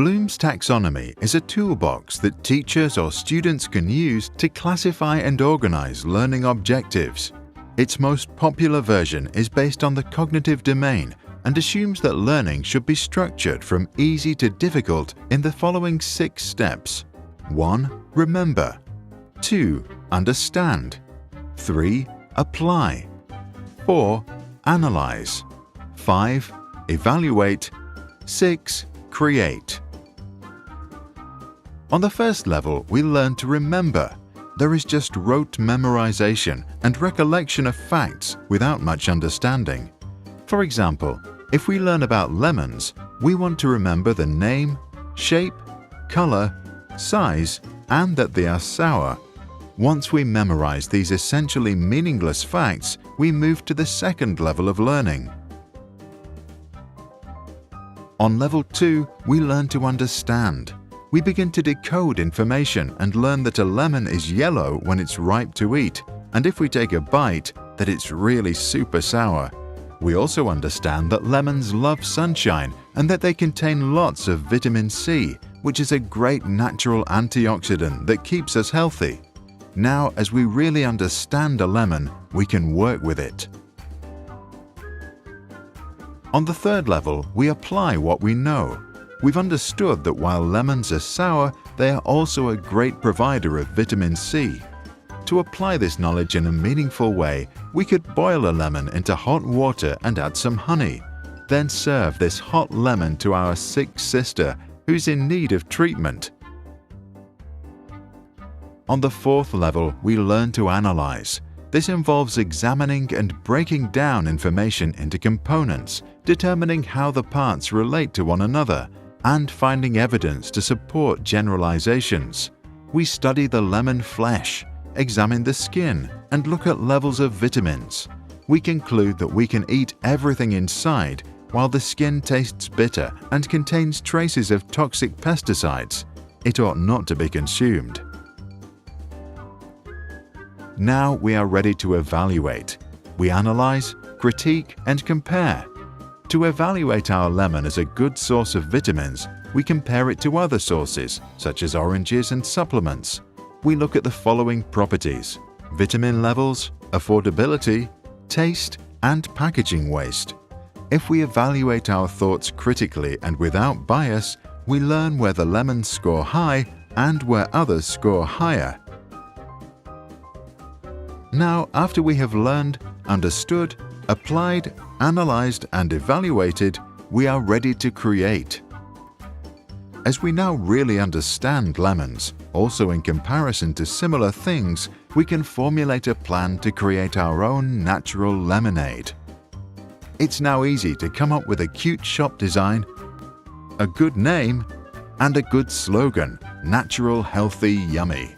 Bloom's taxonomy is a toolbox that teachers or students can use to classify and organize learning objectives. Its most popular version is based on the cognitive domain and assumes that learning should be structured from easy to difficult in the following 6 steps. 1. Remember. 2. Understand. 3. Apply. 4. Analyze. 5. Evaluate. 6. Create. On the first level, we learn to remember. There is just rote memorization and recollection of facts without much understanding. For example, if we learn about lemons, we want to remember the name, shape, color, size, and that they are sour. Once we memorize these essentially meaningless facts, we move to the second level of learning. On level 2, we learn to understand. We begin to decode information and learn that a lemon is yellow when it's ripe to eat, and if we take a bite, that it's really super sour. We also understand that lemons love sunshine and that they contain lots of vitamin C, which is a great natural antioxidant that keeps us healthy. Now, as we really understand a lemon, we can work with it. On the third level, we apply what we know. We've understood that while lemons are sour, they are also a great provider of vitamin C. To apply this knowledge in a meaningful way, we could boil a lemon into hot water and add some honey. Then serve this hot lemon to our sick sister who's in need of treatment. On the fourth level, we learn to analyze. This involves examining and breaking down information into components, determining how the parts relate to one another, and finding evidence to support generalizations. We study the lemon flesh, examine the skin, and look at levels of vitamins. We conclude that we can eat everything inside, while the skin tastes bitter and contains traces of toxic pesticides. It ought not to be consumed. Now we are ready to evaluate. We analyze, critique, and compare. To evaluate our lemon as a good source of vitamins, we compare it to other sources, such as oranges and supplements. We look at the following properties: vitamin levels, affordability, taste, and packaging waste. If we evaluate our thoughts critically and without bias, we learn where the lemons score high and where others score higher. Now, after we have learned, understood, applied, analyzed, and evaluated, we are ready to create. As we now really understand lemons, also in comparison to similar things, we can formulate a plan to create our own natural lemonade. It's now easy to come up with a cute shop design, a good name, and a good slogan: natural, healthy, yummy.